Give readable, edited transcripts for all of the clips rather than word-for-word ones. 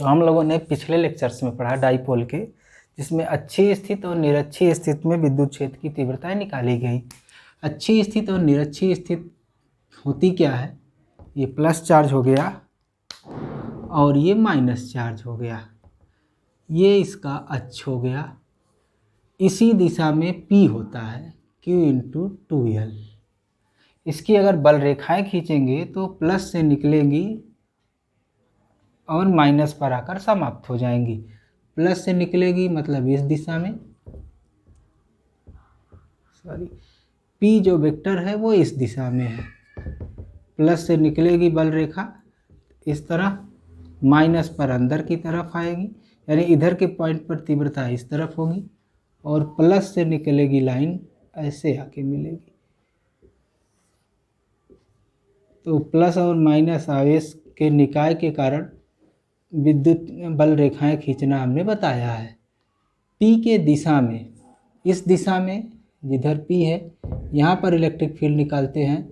तो हम लोगों ने पिछले लेक्चर्स में पढ़ा डाइपोल के, जिसमें अच्छी स्थिति और निरक्षीय स्थिति में विद्युत क्षेत्र की तीव्रताएं निकाली गई। अच्छी स्थिति और निरक्षीय स्थिति होती क्या है, ये प्लस चार्ज हो गया और ये माइनस चार्ज हो गया, ये इसका अक्ष हो गया। इसी दिशा में P होता है Q इंटू 2L। इसकी अगर बल रेखाएं खींचेंगे तो प्लस से निकलेंगी और माइनस पर आकर समाप्त हो जाएंगी। प्लस से निकलेगी मतलब इस दिशा में, P जो वेक्टर है वो इस दिशा में है। प्लस से निकलेगी बल रेखा इस तरह, माइनस पर अंदर की तरफ आएगी, यानी इधर के पॉइंट पर तीव्रता इस तरफ होगी और प्लस से निकलेगी लाइन ऐसे आके मिलेगी। तो प्लस और माइनस आवेश के निकाय के कारण विद्युत बल रेखाएं खींचना हमने बताया है। P के दिशा में, इस दिशा में जिधर P है यहाँ पर इलेक्ट्रिक फील्ड निकालते हैं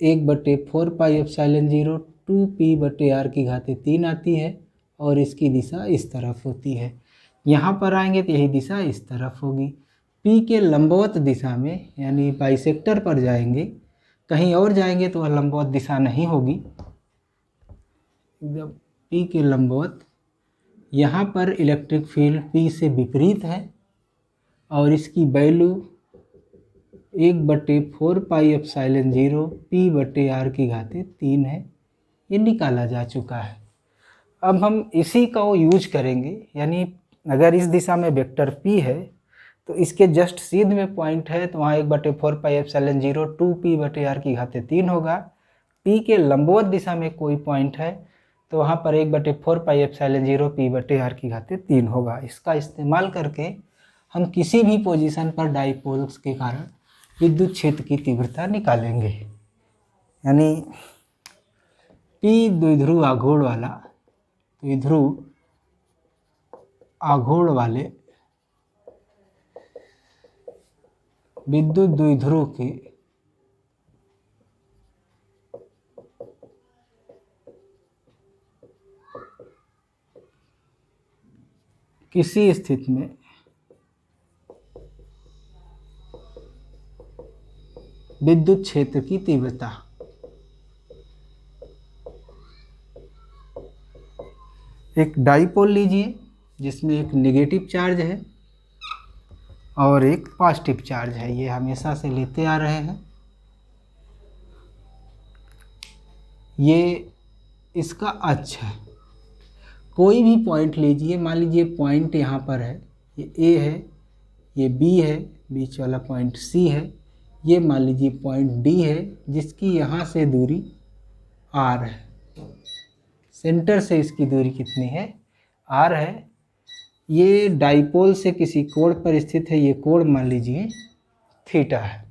1/4πε0 2p/r3 आती है और इसकी दिशा इस तरफ होती है। यहाँ पर आएंगे तो यही दिशा इस तरफ होगी। P के लंबवत दिशा में यानी बाइसेक्टर पर जाएंगे, कहीं और जाएंगे तो वह लंबवत दिशा नहीं होगी। जब P के लंबवत, यहाँ पर इलेक्ट्रिक फील्ड P से विपरीत है और इसकी वैल्यू 1/4πε0 p/r3 है। ये निकाला जा चुका है। अब हम इसी का यूज करेंगे, यानी अगर इस दिशा में वेक्टर P है तो इसके जस्ट सीध में पॉइंट है तो वहाँ 1/4πε0 2p/r3 होगा। P के लंबवत दिशा में कोई पॉइंट है तो वहाँ पर 1/4πε0 p/r3 होगा। इसका इस्तेमाल करके हम किसी भी पोजीशन पर डाइपोल्स के कारण विद्युत क्षेत्र की तीव्रता निकालेंगे। यानी P द्विध्रुव आघूर्ण वाला, द्विध्रुव आघूर्ण वाले विद्युत द्विध्रुव के किसी स्थिति में विद्युत क्षेत्र की तीव्रता एक डाइपोल लीजिए जिसमें एक नेगेटिव चार्ज है और एक पॉजिटिव चार्ज है, ये हमेशा से लेते आ रहे हैं। ये इसका अक्ष है। कोई भी पॉइंट लीजिए, मान लीजिए पॉइंट यहाँ पर है, ये A है, ये B है, बीच वाला पॉइंट C है, ये मान लीजिए पॉइंट D है जिसकी यहाँ से दूरी R है। सेंटर से इसकी दूरी कितनी है, R है। ये डाइपोल से किसी कोण पर स्थित है, ये कोण मान लीजिए थीटा है।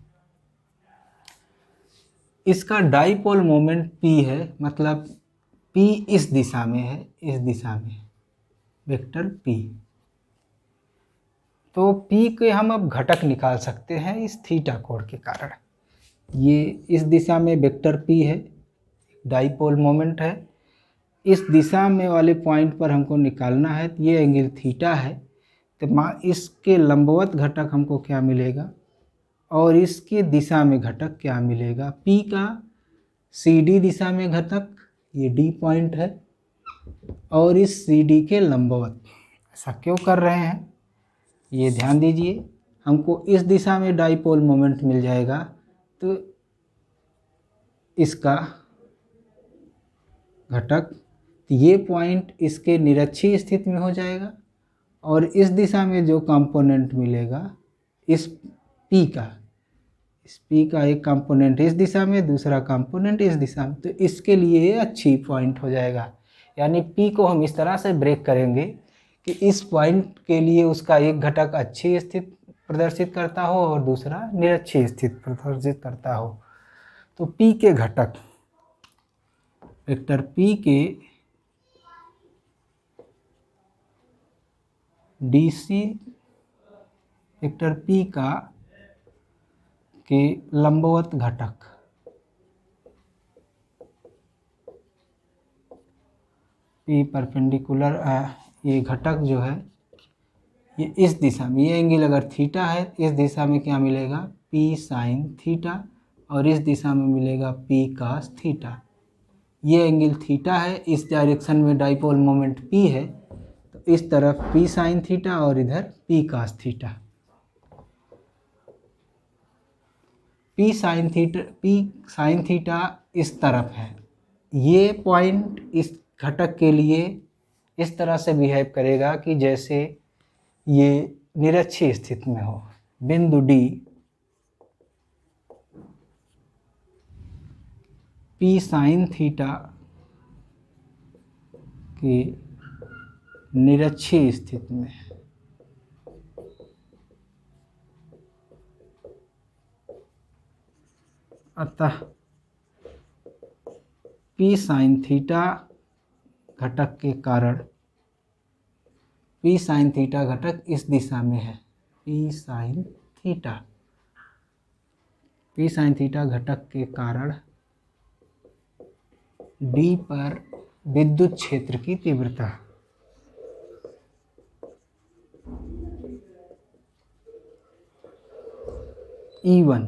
इसका डाइपोल मोमेंट P है, मतलब P इस दिशा में है, इस दिशा में वेक्टर P। तो P के हम अब घटक निकाल सकते हैं इस थीटा कोण के कारण। ये इस दिशा में वेक्टर P है, डाइपोल मोमेंट है। इस दिशा में वाले पॉइंट पर हमको निकालना है, तो ये एंगल थीटा है। तो इसके लंबवत घटक हमको क्या मिलेगा और इसके दिशा में घटक क्या मिलेगा। P का CD दिशा में घटक, ये D पॉइंट है, और इस CD के लंबवत। ऐसा क्यों कर रहे हैं ये ध्यान दीजिए। हमको इस दिशा में डाइपोल मोमेंट मिल जाएगा तो इसका घटक, तो ये पॉइंट इसके निरक्षीय स्थिति में हो जाएगा और इस दिशा में जो कंपोनेंट मिलेगा इस P का, इस P का एक कंपोनेंट इस दिशा में, दूसरा कंपोनेंट इस दिशा में, तो इसके लिए ये अच्छी पॉइंट हो जाएगा। यानी P को हम इस तरह से ब्रेक करेंगे कि इस पॉइंट के लिए उसका एक घटक अच्छी स्थिति प्रदर्शित करता हो और दूसरा निरक्षीय स्थिति प्रदर्शित करता हो। तो P के घटक, वेक्टर P के DC वेक्टर P का के लंबवत घटक, P परपेंडिकुलर, ये घटक जो है ये इस दिशा में, ये एंगल अगर थीटा है इस दिशा में क्या मिलेगा, P साइन थीटा, और इस दिशा में मिलेगा P कास थीटा। ये एंगल थीटा है, इस डायरेक्शन में डाइपोल मोमेंट P है, तो इस तरफ P साइन थीटा और इधर P cos theta. P sine theta इस तरफ है, ये पॉइंट इस घटक के लिए इस तरह से बिहेव करेगा कि जैसे ये निरक्षीय स्थिति में हो। बिंदु D P साइन थीटा की निरक्षीय स्थिति में है। अतः P साइन थीटा घटक के कारण, P साइन थीटा घटक इस दिशा में है, P साइन थीटा घटक के कारण D पर विद्युत क्षेत्र की तीव्रता E1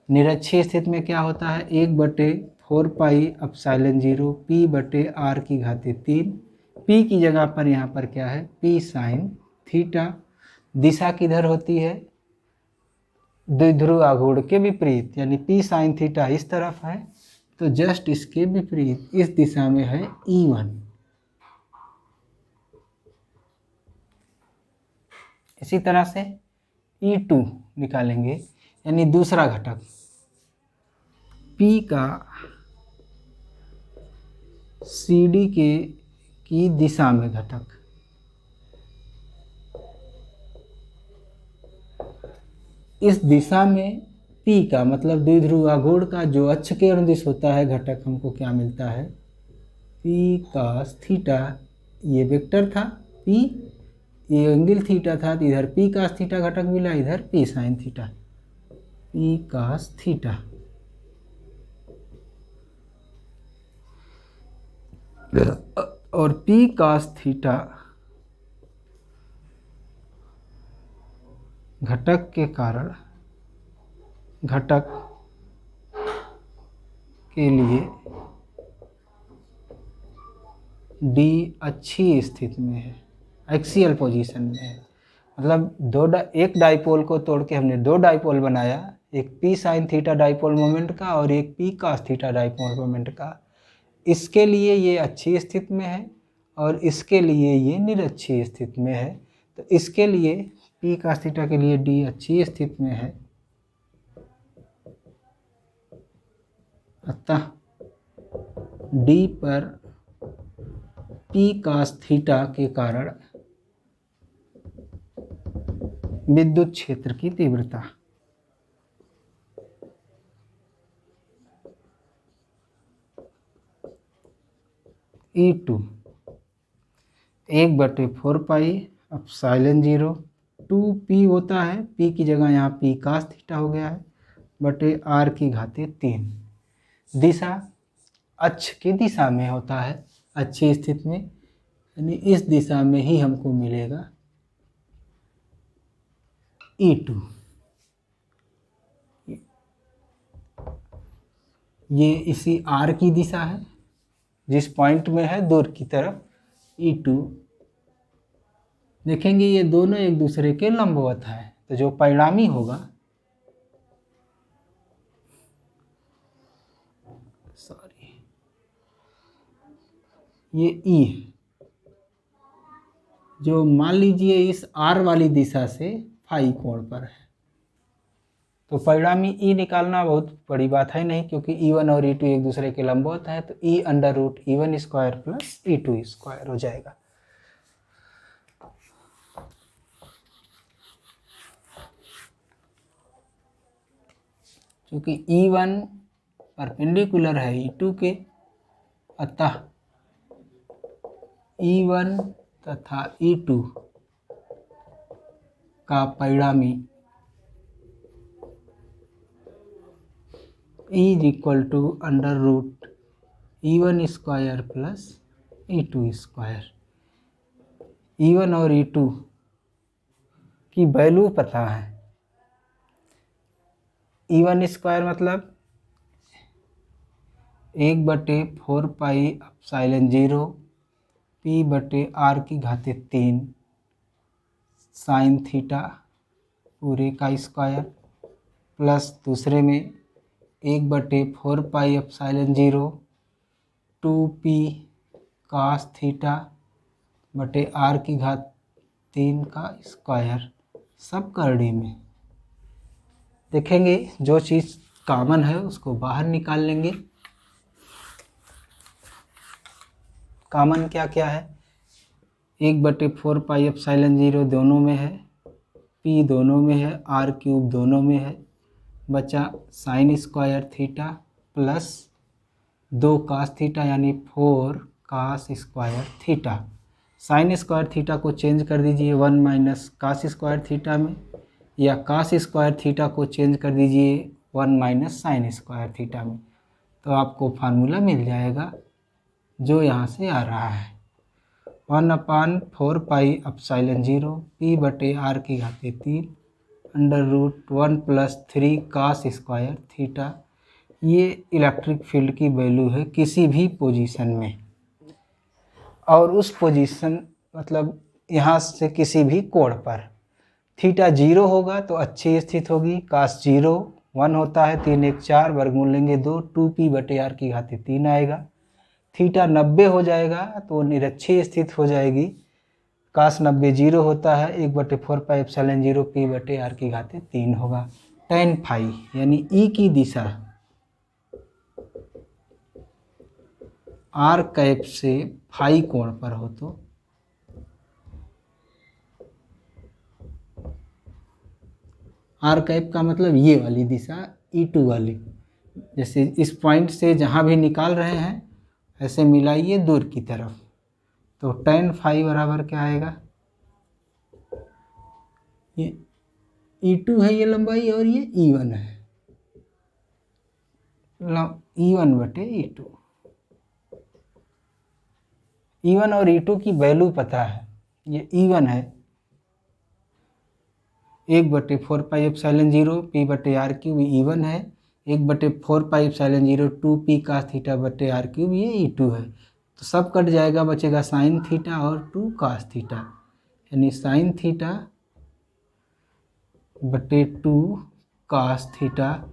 निरक्षीय स्थिति में क्या होता है, 1/4 पाई एप्सिलॉन 0 P/r⁻³ P की जगह पर यहाँ पर क्या है, P साइन थीटा। दिशा किधर होती है, द्विध्रुव आघूर्ण के विपरीत, यानी P साइन थीटा इस तरफ है, तो जस्ट इसके विपरीत इस दिशा में है E1। इसी तरह से E2 निकालेंगे, यानी दूसरा घटक P का CD की दिशा में घटक, इस दिशा में P का मतलब द्विध्रुव आघूर्ण का जो अक्ष के अनुदिश होता है घटक, हमको क्या मिलता है, P कास थीटा। ये वेक्टर था P, ये एंगल थीटा था, तो इधर P कास थीटा घटक मिला, इधर P sine theta, P cos theta. और P कास थीटा घटक के कारण घटक के लिए D अच्छी स्थिति में है, एक्सियल पोजीशन में है। मतलब एक डाइपोल को तोड़ के हमने दो डाइपोल बनाया, एक P sine theta dipole moment का और एक P cos theta dipole moment का। इसके लिए ये अच्छी स्थिति में है और इसके लिए ये निरक्षीय स्थिति में है। तो इसके लिए P कास थीटा के लिए D अच्छी स्थिति में है, अतः D पर P कास थीटा के कारण विद्युत क्षेत्र की तीव्रता E2 1/4 पाई एप्सिलॉन 0 2P होता है, P की जगह यहाँ P कास थीटा हो गया है, /r⁻³ दिशा अक्ष की दिशा में होता है, अच्छी स्थिति में, यानी इस दिशा में ही हमको मिलेगा E2। ये इसी R की दिशा है, जिस पॉइंट में है दूर की तरफ E2। देखेंगे ये दोनों एक दूसरे के लंबवत है, तो जो परिणामी होगा, ये E है, जो मान लीजिए इस R वाली दिशा से फाई कोण पर है, तो परिणामी E निकालना बहुत बड़ी बात है नहीं, क्योंकि E1 और E2 एक दूसरे के लंबवत है, तो E√E1² प्लस E2² हो जाएगा। क्योंकि E1 परपेंडिकुलर है E2 के, अतः E1 तथा E2 का परिणामी E √E1² E1 square plus E2 square. E1 और E2 की वैल्यू पता है। E1 स्क्वायर मतलब 1/4πε0 P/r³ साइन थीटा पूरे का स्क्वायर प्लस दूसरे में 1/4πε0 2p cos θ/r³ का स्क्वायर, सब करड़ी में। देखेंगे जो चीज़ कॉमन है उसको बाहर निकाल लेंगे। कॉमन क्या क्या है? 1/4πε0 दोनों में है, p दोनों में है, r³ दोनों में है, बचा sine square theta plus 2 cos theta यानी 4 cos square theta. Sine square theta को चेंज कर दीजिए 1 माइनस cos स्क्वायर थीटा में, या cos स्क्वायर थीटा को चेंज कर दीजिए 1 माइनस साइन स्क्वायर थीटा में, तो आपको फार्मूला मिल जाएगा जो यहाँ से आ रहा है 1/4πε0 P/r³ √1 + 3 cos स्क्वायर थीटा। ये इलेक्ट्रिक फील्ड की वैल्यू है किसी भी पोजीशन में, और उस पोजीशन मतलब यहाँ से किसी भी कोण पर थीटा 0 होगा तो अच्छी स्थित होगी, cos 0 1 होता है, 3 1 4 वर्गमूल लेंगे 2 2p/r³ आएगा। थीटा 90 हो जाएगा तो निरक्षीय स्थित हो जाएगी, cos 90 0 होता है, 1/4πε0 P/r³ होगा। tan फाई यानी E की दिशा r कैप से फाई कोण पर हो तो r कैप का मतलब ये वाली दिशा E2 वाली, जैसे इस पॉइंट से जहाँ भी निकाल रहे हैं ऐसे मिलाइए दूर की तरफ, तो tan फाई बराबर क्या आएगा? ये E2 है ये लंबाई और ये E1 है, E1/E2। E1 और E2 की वैल्यू पता है, ये E1 है 1/4πε0 P/r³ E1 है, 1/4πε0 2p cos θ/r³ ये E2 है। तो सब कट जाएगा, बचेगा साइन थीटा और 2 cos थीटा, यानी साइन θ/2 cos थीटा,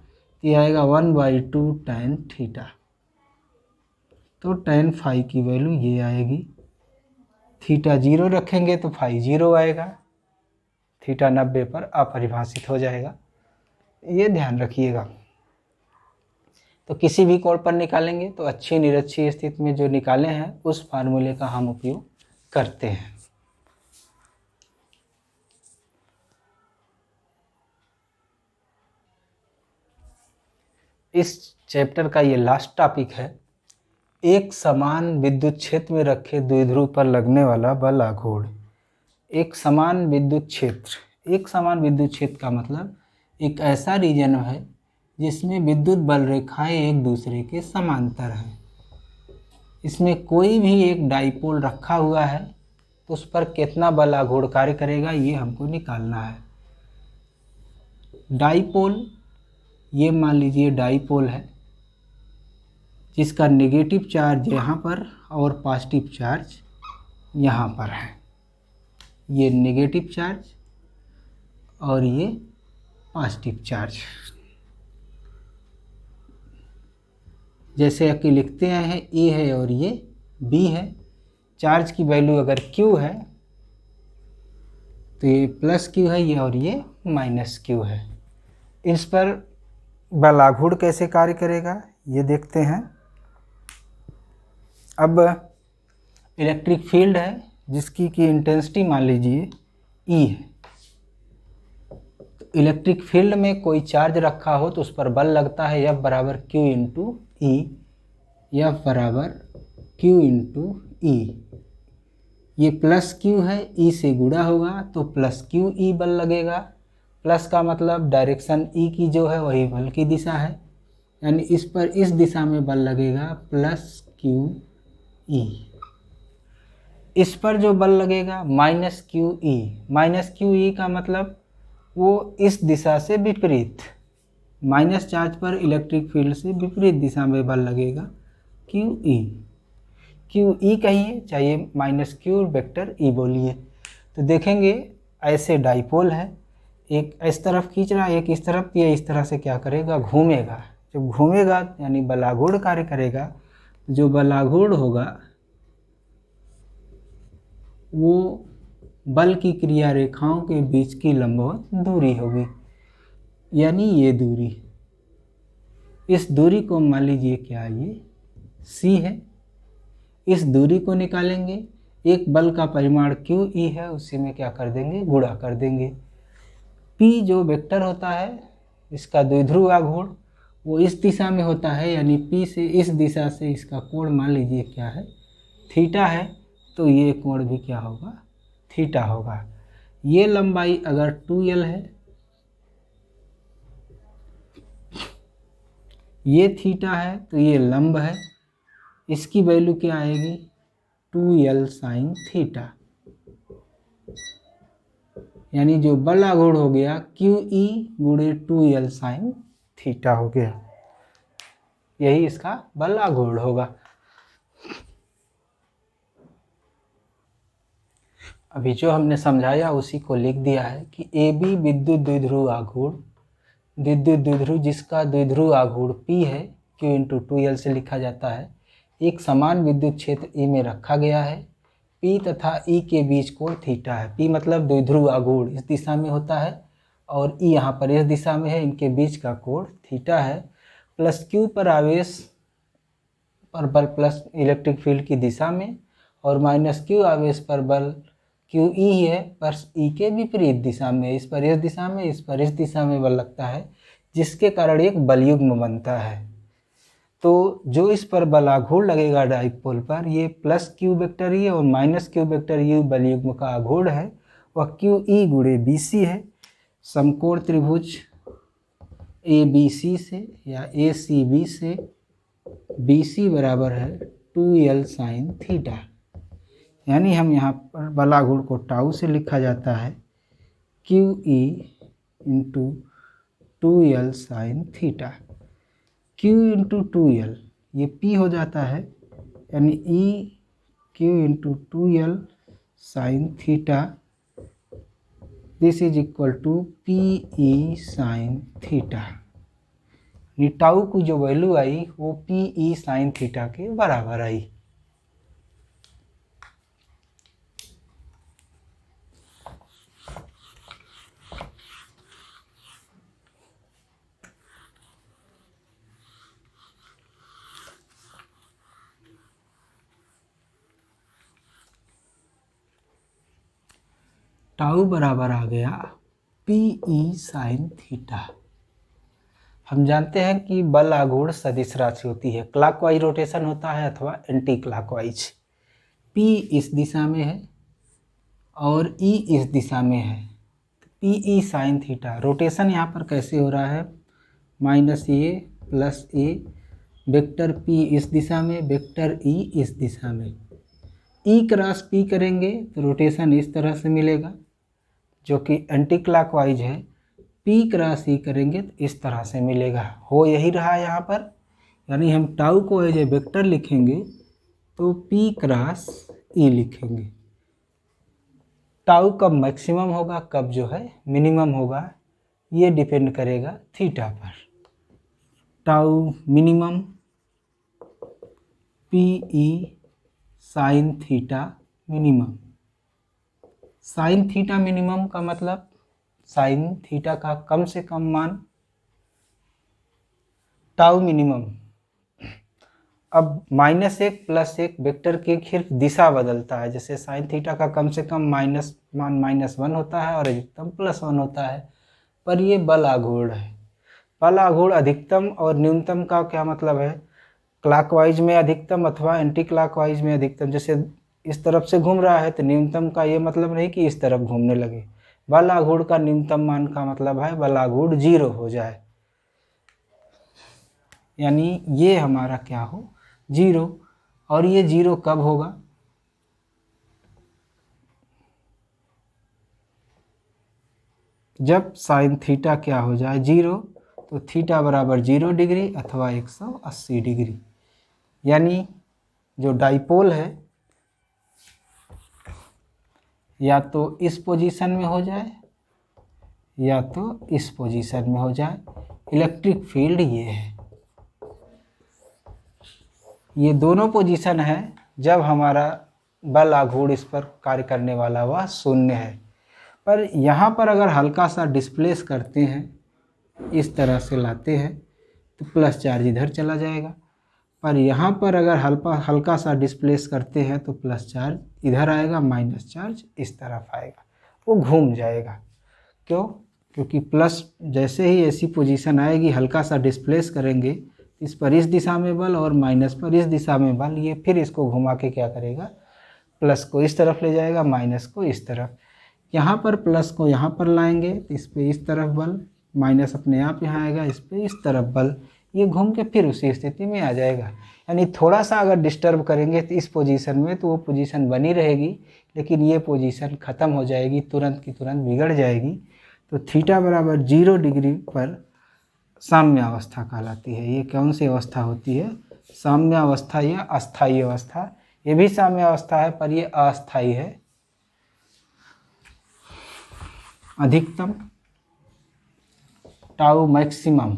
ये आएगा 1/2 tan थीटा। तो tan फाई की वैल्यू ये आएगी। थीटा 0 रखेंगे तो फाई 0 आएगा, थीटा 90 पर अपरिभाषित हो जाएगा, ये ध्यान रखिएगा। तो किसी भी कोण पर निकालेंगे तो अच्छी निरक्षीय स्थिति में जो निकाले हैं उस फार्मूले का हम उपयोग करते हैं। इस चैप्टर का ये लास्ट टॉपिक है, एक समान विद्युत क्षेत्र में रखे द्विध्रुव पर लगने वाला बल आघूर्ण। एक समान विद्युत क्षेत्र, एक समान विद्युत क्षेत्र का मतलब एक ऐसा रीजन है जिसमें विद्युत बल रेखाएं एक दूसरे के समांतर हैं। इसमें कोई भी एक डाइपोल रखा हुआ है तो उस पर कितना बल आघूर्ण कार्य करेगा ये हमको निकालना है। डाइपोल, ये मान लीजिए डाइपोल है जिसका नेगेटिव चार्ज यहाँ पर और पॉजिटिव चार्ज यहाँ पर है। ये नेगेटिव चार्ज और ये पॉजिटिव चार्ज, जैसे कि लिखते हैं ए है और ये बी है। चार्ज की वैल्यू अगर Q है तो ये प्लस Q है, ये और ये माइनस Q है। इस पर बल आघूर्ण कैसे कार्य करेगा ये देखते हैं। अब इलेक्ट्रिक फील्ड है जिसकी की इंटेंसिटी मान लीजिए E है। इलेक्ट्रिक फील्ड में कोई चार्ज रखा हो तो उस पर बल लगता है F बराबर Q इंटू ई, F बराबर Q इंटू ई। ये प्लस Q है, E से गुणा होगा तो प्लस Q E बल लगेगा। प्लस का मतलब डायरेक्शन E की जो है वही बल की दिशा है, यानी इस पर इस दिशा में बल लगेगा प्लस क्यू ई। इस पर जो बल लगेगा minus Q E. Minus Q E का मतलब वो इस दिशा से विपरीत, माइनस चार्ज पर इलेक्ट्रिक फील्ड से विपरीत दिशा में बल लगेगा क्यू ई। क्यू ई कहिए चाहिए माइनस क्यू वेक्टर ई बोलिए। तो देखेंगे ऐसे डाइपोल है, एक इस तरफ खींच रहा है, एक इस तरफ, ये इस तरह से क्या करेगा, घूमेगा। जब घूमेगा यानी बलाघूर्ण कार्य करेगा, जो बलाघूर्ण होगा वो बल की क्रिया रेखाओं के बीच की लंबवत दूरी होगी, यानी ये दूरी। इस दूरी को मान लीजिए क्या ये c है। इस दूरी को निकालेंगे, एक बल का परिमाण क्यू ई है, उसी में क्या कर देंगे, गुणा कर देंगे। p जो वेक्टर होता है इसका द्विध्रुव आघूर्ण वो इस दिशा में होता है, यानी p से इस दिशा से इसका कोण मान लीजिए क्या है, थीटा है। तो ये कोण भी क्या होगा, थीटा होगा। ये लंबाई अगर 2l है, ये थीटा है, तो ये लंब है, इसकी वैल्यू क्या आएगी, 2l साइन थीटा। यानी जो बल आघूर्ण हो गया क्यू ई गुणे 2l साइन थीटा हो गया, यही इसका बल आघूर्ण होगा। अभी जो हमने समझाया उसी को लिख दिया है कि ए बी विद्युत द्विध्रुव आघूर्ण, विद्युत द्विध्रुव जिसका द्विध्रुव आघूर्ण P है, Q इंटू 2l से लिखा जाता है, एक समान विद्युत क्षेत्र E में रखा गया है। P तथा E के बीच कोण थीटा है। P मतलब द्विध्रुव आघूर्ण इस दिशा में होता है और E यहाँ पर इस दिशा में है, इनके बीच का कोण थीटा है। प्लस Q पर आवेश पर बल प्लस इलेक्ट्रिक फील्ड की दिशा में, और माइनस Q आवेश पर बल क्यू ई है पर ई के विपरीत दिशा में, इस पर इस दिशा में, इस पर इस दिशा में बल लगता है, जिसके कारण एक बलयुग्म बनता है। तो जो इस पर बल आघूर्ण लगेगा डाइपोल पर, ये प्लस क्यू वेक्टर ई और माइनस क्यू वेक्टर यू बलयुग्म का आघूर्ण है, वह क्यू ई गुणे बी सी है। समकोण त्रिभुज ए बी सी से या ए सी बी से बी सी बराबर है 2l साइन थीटा। यानी हम यहाँ पर बल आघूर्ण को टाउ से लिखा जाता है Q E into 2l sine theta. Q into 2l ये p हो जाता है, यानी E Q into 2l sine theta, this is equal to P E sine theta. यानी टाउ की जो वैल्यू आई वो पी ई साइन थीटा के बराबर आई। टाउ बराबर आ गया पी ई साइन थीटा। हम जानते हैं कि बल आघूर्ण सदिश राशि होती है, क्लॉकवाइज रोटेशन होता है अथवा एंटी क्लॉकवाइज। पी इस दिशा में है और ई इस दिशा में है, P E sine theta. Rotation यहाँ पर कैसे हो रहा है, माइनस ए प्लस ए, वेक्टर पी इस दिशा में, वेक्टर ई इस दिशा में। ई क्रॉस पी करेंगे तो रोटेशन इस तरह से मिलेगा जो कि एंटी क्लॉकवाइज है। पी क्रॉस ई करेंगे तो इस तरह से मिलेगा, हो यही रहा यहाँ पर। यानी हम टाउ को एज ए वेक्टर लिखेंगे तो पी क्रॉस ई लिखेंगे। टाउ कब मैक्सिमम होगा, कब जो है मिनिमम होगा, ये डिपेंड करेगा थीटा पर। Tau minimum P E sine theta minimum. Sine theta minimum का मतलब साइन थीटा का कम से कम मान। टाउ मिनिमम, अब -1 + 1 वेक्टर की सिर्फ दिशा बदलता है, जैसे साइन थीटा का कम से कम माइनस मान -1 होता है और अधिकतम +1 होता है, पर ये बल आघूर्ण है। बल आघूर्ण अधिकतम और न्यूनतम का क्या मतलब है, क्लॉकवाइज में अधिकतम अथवा एंटी क्लॉकवाइज में अधिकतम। जैसे इस तरफ से घूम रहा है तो न्यूनतम का ये मतलब नहीं कि इस तरफ घूमने लगे। बल आघूर्ण का न्यूनतम मान का मतलब है बल आघूर्ण 0 हो जाए, यानी ये हमारा क्या हो 0। और ये 0 कब होगा? जब साइन थीटा क्या हो जाए 0, तो थीटा बराबर 0 डिग्री अथवा 180 डिग्री। यानी जो डाइपोल है या तो इस पोजीशन में हो जाए या तो इस पोजीशन में हो जाए। इलेक्ट्रिक फील्ड ये है, ये दोनों पोजीशन है जब हमारा बल आघूर्ण इस पर कार्य करने वाला वह 0 है। पर यहाँ पर अगर हल्का सा डिस्प्लेस करते हैं, इस तरह से लाते हैं, तो प्लस चार्ज इधर चला जाएगा। पर यहाँ पर अगर हल्का सा डिस्प्लेस करते हैं तो प्लस चार्ज इधर आएगा, माइनस चार्ज इस तरफ आएगा, वो घूम जाएगा। क्यों? क्योंकि प्लस जैसे ही ऐसी पोजीशन आएगी, हल्का सा डिस्प्लेस करेंगे, इस पर इस दिशा में बल और माइनस पर इस दिशा में बल, ये फिर इसको घुमा के क्या करेगा, प्लस को इस तरफ ले जाएगा, माइनस को इस तरफ। यहाँ पर प्लस को यहाँ पर लाएंगे तो इस पर इस तरफ बल, माइनस अपने आप यहाँ आएगा, इस पर इस तरफ बल, ये घूम के फिर उसी स्थिति में आ जाएगा। यानी थोड़ा सा अगर डिस्टर्ब करेंगे तो इस पोजीशन में, तो वो पोजीशन बनी रहेगी, लेकिन ये पोजीशन ख़त्म हो जाएगी, तुरंत की तुरंत बिगड़ जाएगी। तो थीटा बराबर 0 डिग्री पर साम्य अवस्था कहलाती है। ये कौन सी अवस्था होती है? साम्य अवस्था या अस्थायी अवस्था। ये भी साम्य अवस्था है पर ये अस्थायी है। अधिकतम tau maximum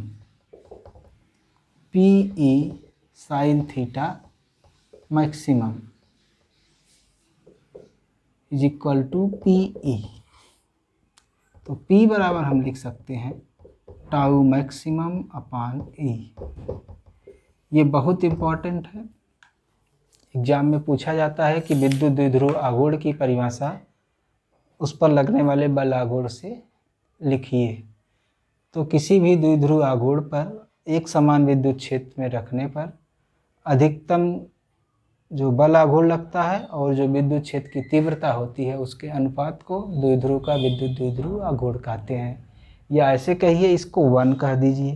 PE sine theta maximum is equal to PE। तो P बराबर हम लिख सकते हैं टाउ मैक्सिमम अपान E। ये बहुत इम्पॉर्टेंट है, एग्जाम में पूछा जाता है कि विद्युत द्विध्रुव आघूर्ण की परिभाषा उस पर लगने वाले बल आघूर्ण से लिखिए। तो किसी भी द्विध्रुव आघूर्ण पर एक समान विद्युत क्षेत्र में रखने पर अधिकतम जो बल आघूर्ण लगता है और जो विद्युत क्षेत्र की तीव्रता होती है, उसके अनुपात को द्विध्रुव का विद्युत द्विध्रुव आघूर्ण कहते हैं। या ऐसे कहिए, इसको 1 कह दीजिए।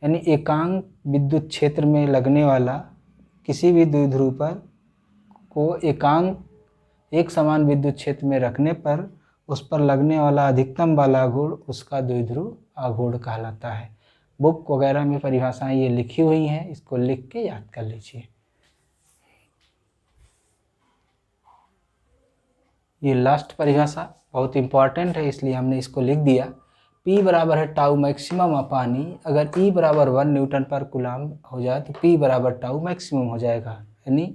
यानी एकांक विद्युत क्षेत्र में लगने वाला किसी भी द्विध्रुव पर को एक समान विद्युत क्षेत्र में रखने पर उस पर लगने वाला अधिकतम बल आघूर्ण उसका द्विध्रुव आघूर्ण कहलाता है। बुक वगैरह में परिभाषाएं ये लिखी हुई हैं, इसको लिख के याद कर लीजिए। ये लास्ट परिभाषा बहुत इंपॉर्टेंट है, इसलिए हमने इसको लिख दिया। P बराबर है टाउ मैक्सिमम अपान E। अगर E बराबर 1 न्यूटन पर कूलम्ब हो जाए तो P बराबर टाउ मैक्सिमम हो जाएगा। यानी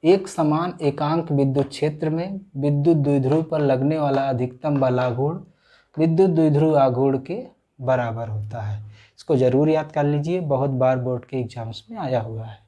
एक समान एकांक विद्युत क्षेत्र में विद्युत द्विध्रुव पर लगने वाला अधिकतम बल आघूर्ण विद्युत द्विध्रुव आघूर्ण के बराबर होता है। इसको जरूर याद कर लीजिए, बहुत बार बोर्ड के एग्जाम्स में आया हुआ है।